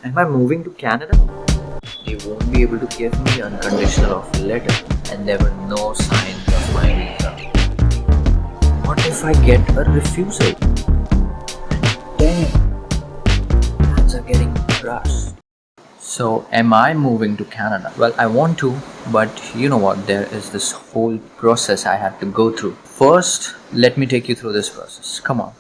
Am I moving to Canada? They won't be able to give me unconditional offer letter, and there were no signs of my visa. What if I get a refusal? Damn, plans are getting crushed. So, am I moving to Canada? Well, I want to, but you know what? There is this whole process I had to go through. First, let me take you through this process. Come on.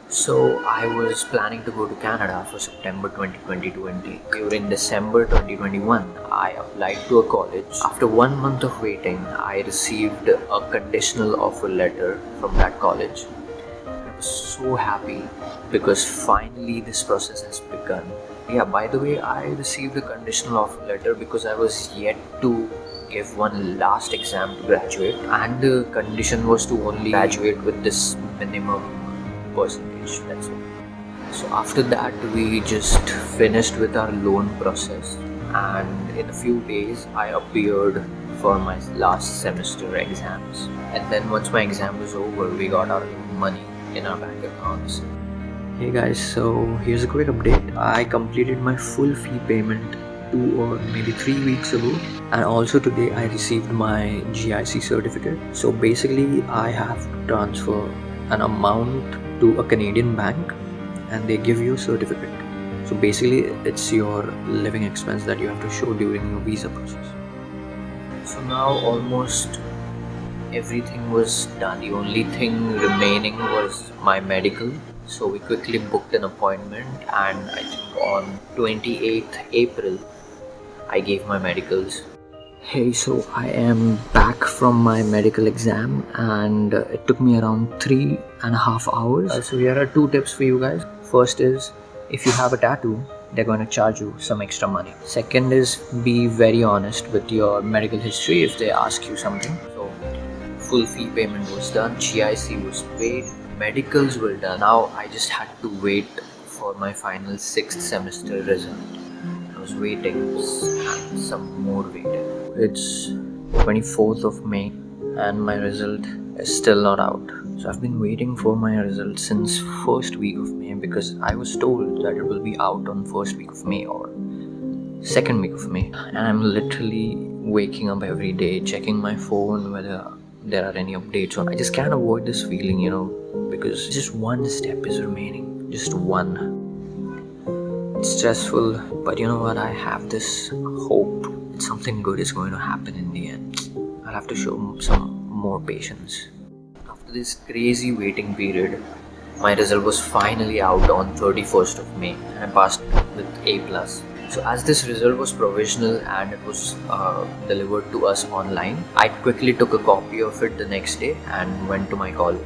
So I was planning to go to Canada for September 2020. During December 2021, I applied to a college. After 1 month of waiting, I received a conditional offer letter from that college. I was so happy because finally this process has begun. Yeah, by the way, I received a conditional offer letter because I was yet to give one last exam to graduate, and the condition was to only graduate with this minimum percentage. That's it. So after that, we just finished with our loan process, and in a few days I appeared for my last semester exams. And then once my exam was over, we got our money in our bank accounts. Hey guys, so here's a quick update. I completed my full fee payment 2 or maybe 3 weeks ago, and also today I received my GIC certificate. So basically I have to transfer an amount to a Canadian bank and they give you a certificate. So basically it's your living expense that you have to show during your visa process. So now almost everything was done. The only thing remaining was my medical. So we quickly booked an appointment, and I think on 28th April I gave my medicals. Hey, so I am back from my medical exam, and it took me around 3.5 hours. So here are 2 tips for you guys. First is, if you have a tattoo, they're going to charge you some extra money. Second is, be very honest with your medical history if they ask you something. So full fee payment was done, GIC was paid, medicals were done. Now I just had to wait for my final 6th semester result. I was waiting and some more waiting. It's 24th of May and my result is still not out. So I've been waiting for my result since first week of May, because I was told that it will be out on first week of May or second week of May. And I'm literally waking up every day, checking my phone whether there are any updates on. I just can't avoid this feeling, because just one step is remaining. Just one. It's stressful, but you know what? I have this hope. Something good is going to happen in the end. I'll have to show some more patience. After this crazy waiting period, my result was finally out on 31st of May, and I passed with A+. So as this result was provisional and it was delivered to us online, I quickly took a copy of it the next day and went to my college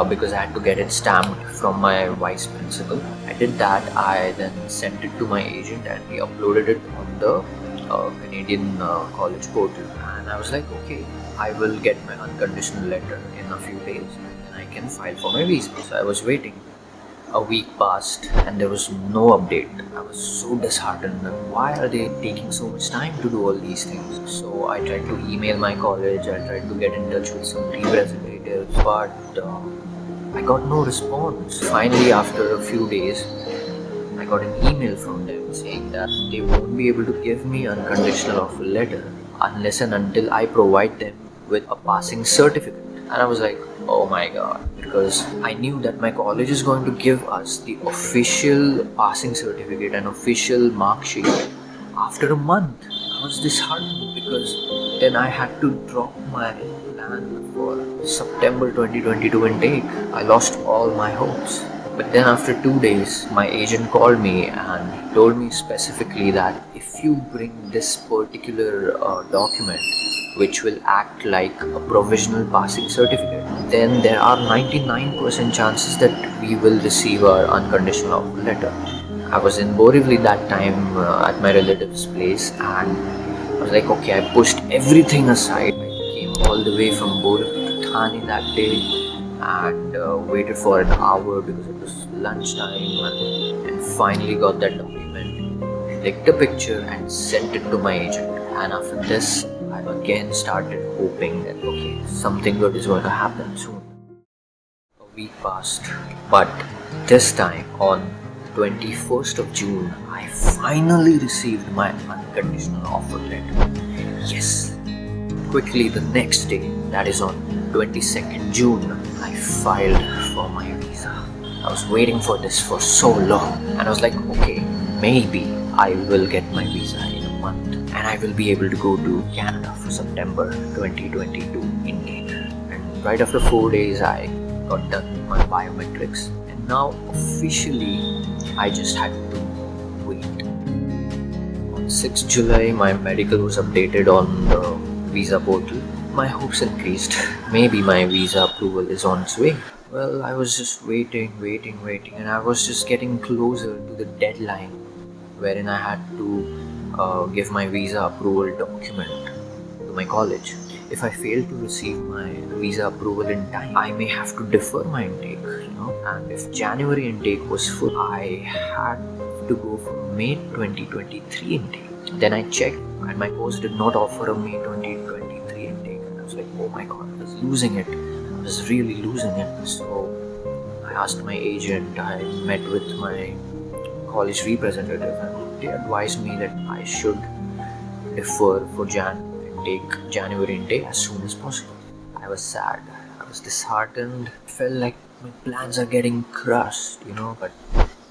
because I had to get it stamped from my vice principal. I did that. I then sent it to my agent and he uploaded it on the Canadian college portal, and I was like, okay, I will get my unconditional letter in a few days and then I can file for my visa. So I was waiting. A week passed and there was no update. I was so disheartened. Why are they taking so much time to do all these things? So I tried to email my college, I tried to get in touch with some representatives, but I got no response. Finally, after a few days, I got an email from them saying that they won't be able to give me unconditional offer letter unless and until I provide them with a passing certificate. And I was like, oh my god, because I knew that my college is going to give us the official passing certificate and official mark sheet after a month. I was disheartened because then I had to drop my plan for September 2022 intake. I lost all my hopes. But then after 2 days, my agent called me and told me specifically that if you bring this particular document, which will act like a provisional passing certificate, then there are 99% chances that we will receive our unconditional offer letter. I was in Borivali that time at my relative's place, and I was like, okay, I pushed everything aside. I came all the way from Borivali to Thane that day and waited for an hour because it was lunchtime, and finally got that document, clicked a picture and sent it to my agent. And after this, I again started hoping that okay, something good is going to happen soon. A week passed, but this time on 21st of June, I finally received my unconditional offer letter. Yes. Quickly the next day, that is on 22nd June, I filed for my visa. I was waiting for this for so long, and I was like, okay, maybe I will get my visa in a month and I will be able to go to Canada for September 2022 intake. And right after 4 days, I got done with my biometrics, and now officially I just had to wait. On 6th July, my medical was updated on the visa portal. My hopes increased. Maybe my visa approval is on its way. Well, I was just waiting, and I was just getting closer to the deadline wherein I had to give my visa approval document to my college. If I fail to receive my visa approval in time, I may have to defer my intake, And if January intake was full, I had to go for May 2023 intake. Then I checked, and my course did not offer a May 2023 intake. And I was like, oh my god, I was losing it. I was really losing it. So I asked my agent, I met with my college representative, and they advised me that I should defer for January intake as soon as possible. I was sad. I was disheartened. I felt like my plans are getting crushed, but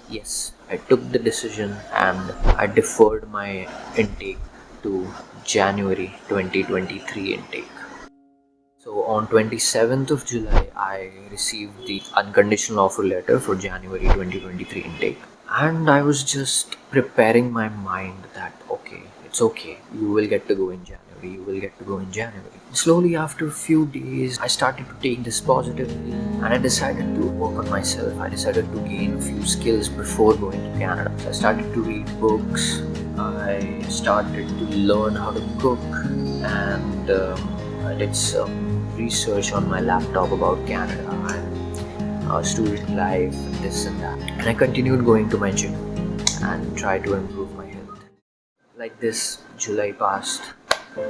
yes, I took the decision and I deferred my intake to January 2023 intake. So on 27th of July, I received the unconditional offer letter for January 2023 intake. And I was just preparing my mind that, okay, it's okay, you will get to go in January. Slowly, after a few days, I started to take this positively, and I decided to work on myself. I decided to gain a few skills before going to Canada. So I started to read books, I started to learn how to cook, and I did some research on my laptop about Canada and student life and this and that. And I continued going to my gym and tried to improve my health. Like this, July passed,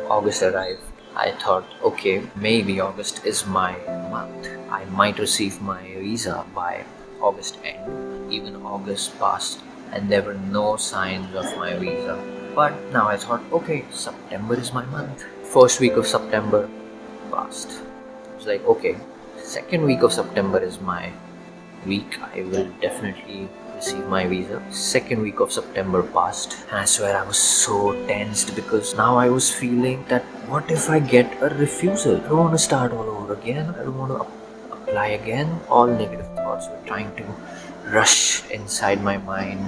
August arrived. I thought, okay, maybe August is my month. I might receive my visa by August end. Even August passed and there were no signs of my visa. But now I thought, okay, September is my month. First week of September passed. I was like, okay, second week of September is my week. I will definitely receive my visa. Second week of September passed, and I swear I was so tensed because now I was feeling that what if I get a refusal? I don't want to start all over again. I don't want to apply again. All negative thoughts were trying to rush inside my mind,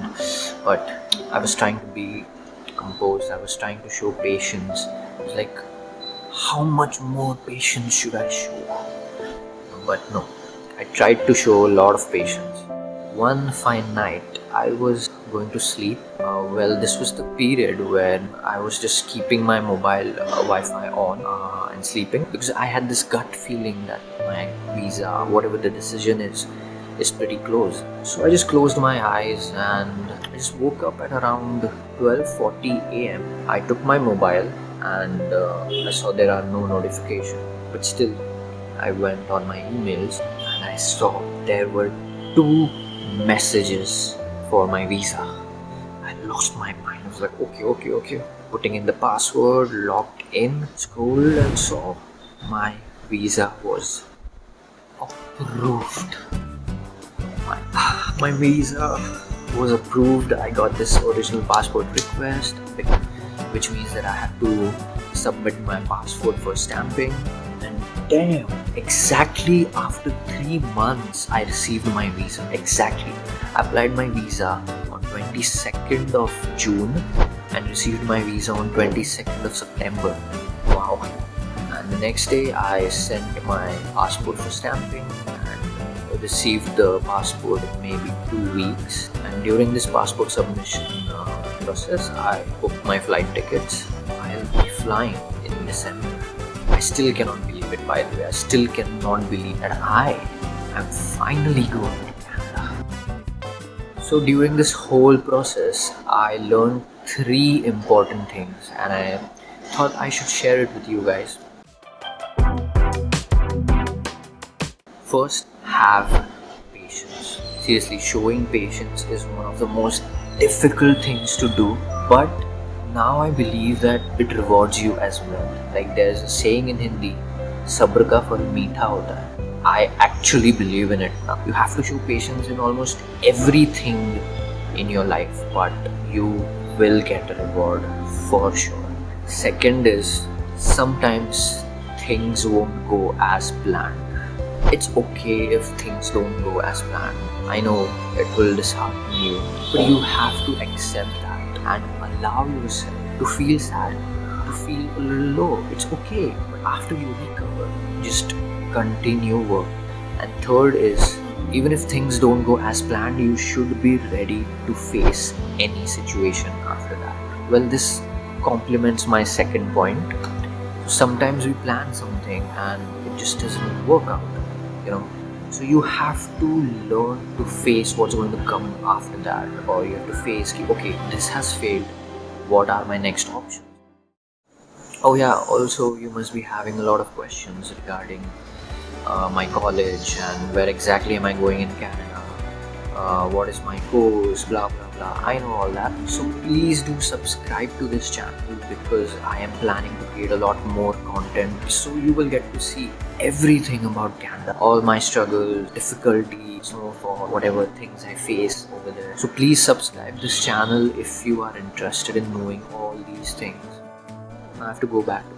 but I was trying to be composed. I was trying to show patience. I was like, how much more patience should I show? But no, I tried to show a lot of patience. One fine night, I was going to sleep. This was the period when I was just keeping my mobile Wi-Fi on and sleeping, because I had this gut feeling that my visa, whatever the decision is pretty close. So I just closed my eyes and I just woke up at around 12:40 a.m. I took my mobile and I saw there are no notifications, but still I went on my emails and I saw there were 2 messages for my visa. I lost my mind. I was like, okay. Putting in the password, logged in, scrolled and saw my visa was approved. My visa was approved. I got this original passport request, which means that I had to submit my passport for stamping. And damn, exactly after 3 months, I received my visa. Exactly. I applied my visa on 22nd of June and received my visa on 22nd of September. Wow. And the next day, I sent my passport for stamping and received the passport in maybe 2 weeks. And during this passport submission process, I booked my flight tickets. I'll be flying in December. I still cannot believe it, by the way. I still cannot believe that I am finally going to Canada. So during this whole process, I learned 3 important things and I thought I should share it with you guys. First, have patience. Seriously, showing patience is one of the most difficult things to do, but now I believe that it rewards you as well. Like there's a saying in Hindi, sabr ka fal meetha hota hai. I actually believe in it now. You have to show patience in almost everything in your life, but you will get a reward for sure. Second is, sometimes things won't go as planned. It's okay if things don't go as planned. I know it will dishearten you, but you have to accept that and allow yourself to feel sad, to feel a little low. It's okay, but after you recover, just continue work. And third is, even if things don't go as planned, you should be ready to face any situation after that. Well, this complements my second point. Sometimes we plan something and it just doesn't work out, you know. So you have to learn to face what's going to come after that, or you have to face, okay, this has failed. What are my next options? Oh yeah, also you must be having a lot of questions regarding my college and where exactly am I going in Canada, what is my course, blah blah blah. I know all that. So please do subscribe to this channel because I am planning to create a lot more content. So you will get to see everything about Canada, all my struggles, difficulties, snowfall, whatever things I face over there. So please subscribe this channel if you are interested in knowing all these things. I have to go back to